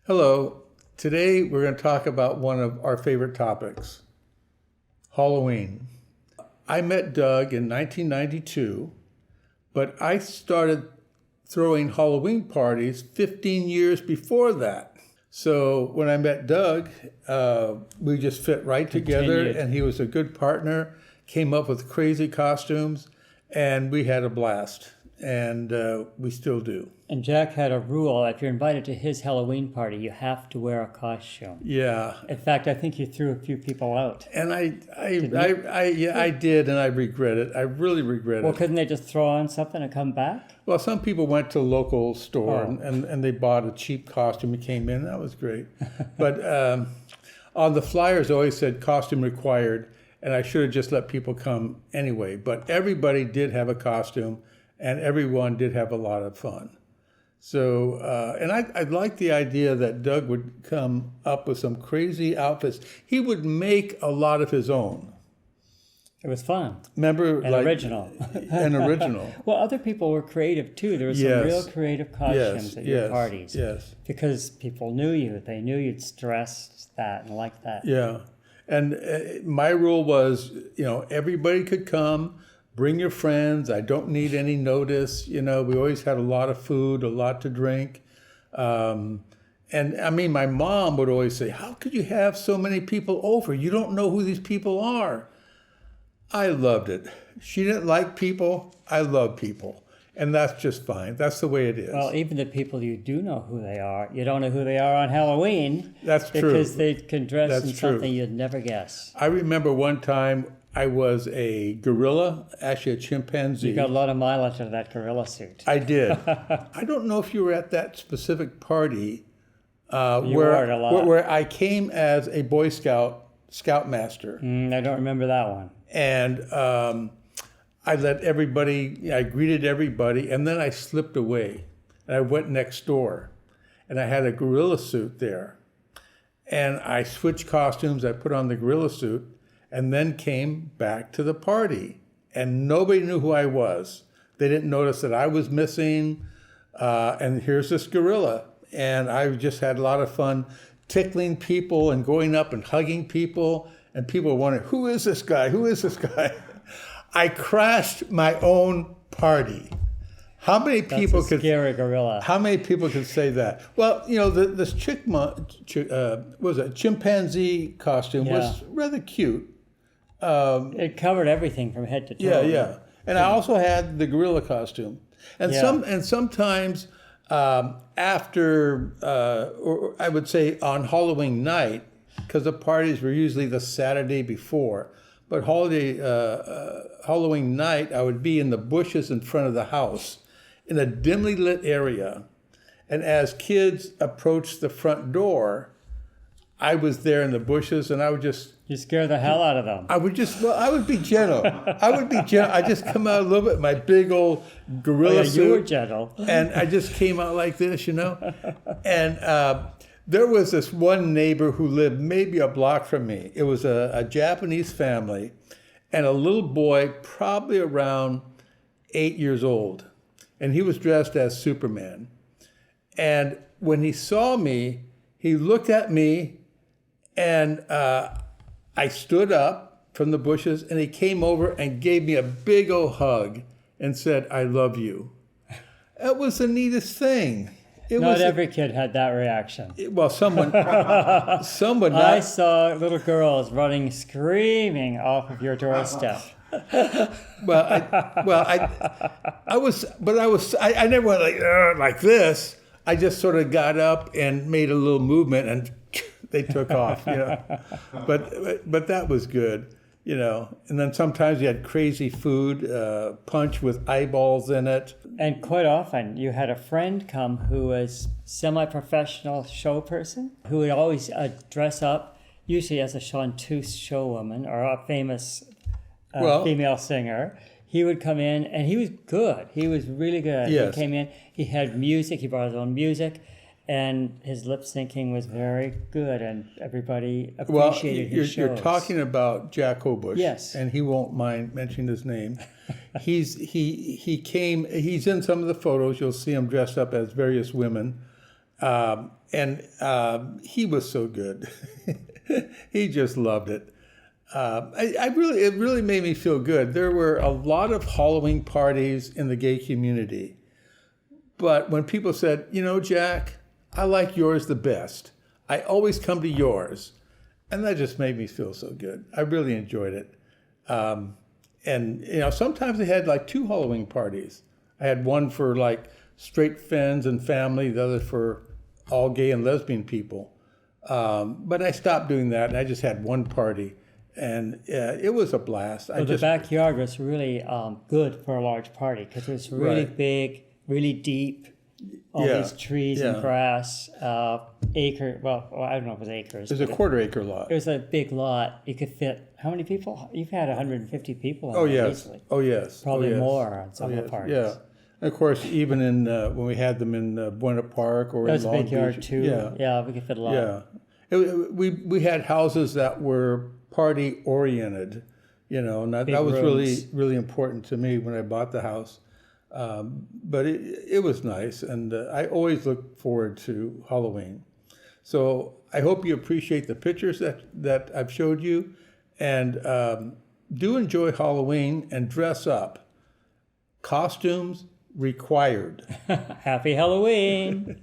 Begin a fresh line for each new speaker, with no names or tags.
Hello. Today we're going to talk about one of our favorite topics, Halloween. I met Doug in 1992, but I started throwing Halloween parties 15 years before that. So when I met Doug, we just fit right together, and he was a good partner, came up with crazy costumes, and we had a blast, and we still do.
And Jack had a rule: if you're invited to his Halloween party, you have to wear a costume.
Yeah.
In fact, I think you threw a few people out.
And I did, and I regret it. I really regret
Well,
it.
couldn't they just throw on something and come back?
Well, some people went to a local store and they bought a cheap costume and came in. That was great. But on the flyers, it always said costume required, and I should have just let people come anyway. But everybody did have a costume, and everyone did have a lot of fun. So, and I liked the idea that Doug would come up with some crazy outfits. He would make a lot of his own.
It was fun.
Remember?
And original.
And original.
Well, other people were creative too. There was some real creative costumes at your parties.
Yes.
Because people knew you. They knew you'd stress that and like that.
Yeah. And my rule was, everybody could come. Bring your friends. I don't need any notice. We always had a lot of food, a lot to drink. And I mean, my mom would always say, how could you have so many people over? You don't know who these people are. I loved it. She didn't like people. I love people. And that's just fine. That's the way it is.
Well, even the people you do know who they are, you don't know who they are on Halloween.
That's true.
Because they can dress in
true.
something you'd never guess.
I remember one time I was a gorilla, actually a chimpanzee.
You got a lot of mileage out of that gorilla suit.
I did. I don't know if you were at that specific party
where
I came as a Boy Scoutmaster.
I don't remember that one.
And I greeted everybody, and then I slipped away. And I went next door, and I had a gorilla suit there. And I switched costumes, I put on the gorilla suit, and then came back to the party. And nobody knew who I was. They didn't notice that I was missing. And here's this gorilla. And I just had a lot of fun tickling people and going up and hugging people. And people were wondering, who is this guy? Who is this guy? I crashed my own party. How many people
That's a scary gorilla.
How many people could say that? Well, this chimpanzee costume was rather cute.
It covered everything from head to toe.
Yeah. And I also had the gorilla costume. And sometimes after, or I would say on Halloween night, because the parties were usually the Saturday before, but Halloween night, I would be in the bushes in front of the house in a dimly lit area. And as kids approached the front door, I was there in the bushes, and I would just...
You scare the hell out of them.
I would be gentle. I just come out a little bit, my big old gorilla suit.
You were gentle.
And I just came out like this, And there was this one neighbor who lived maybe a block from me. It was a Japanese family and a little boy, probably around 8 years old. And he was dressed as Superman. And when he saw me, he looked at me, and I stood up from the bushes, and he came over and gave me a big old hug and said, I love you. That was the neatest thing.
Not every kid had that reaction.
Someone
I saw little girls running, screaming off of your doorstep.
I never went like this. I just sort of got up and made a little movement, and they took off. But that was good. And then sometimes you had crazy food, punch with eyeballs in it.
And quite often you had a friend come who was semi-professional show person who would always dress up, usually as a chanteuse showwoman or a famous female singer. He would come in, and he was good. He was really good.
Yes.
He came in, he had music, he brought his own music, and his lip syncing was very good, and everybody appreciated his shows.
You're talking about Jack Hobush.
Yes.
And he won't mind mentioning his name. He's in some of the photos. You'll see him dressed up as various women. He was so good. He just loved it. It really made me feel good. There were a lot of Halloween parties in the gay community. But when people said, Jack, I like yours the best. I always come to yours. And that just made me feel so good. I really enjoyed it. Sometimes they had like 2 Halloween parties. I had one for like straight friends and family, the other for all gay and lesbian people. But I stopped doing that, and I just had one party. And it was a blast.
The backyard was really good for a large party because it was really big, really deep, all these trees and grass, acre. Well, I don't know if it was acres.
It was a quarter-acre lot.
It was a big lot. You could fit how many people? You've had 150 people in there easily.
Oh, yes.
Probably more on some of the parties.
Yeah. And of course, even in when we had them in Buena Park or in Long Beach.
That was a big yard, too. Yeah, we could fit a lot.
Yeah. We had houses that were party-oriented, and that was really, really important to me when I bought the house. But it was nice, and I always look forward to Halloween. So I hope you appreciate the pictures that I've showed you, and do enjoy Halloween and dress up. Costumes required.
Happy Halloween!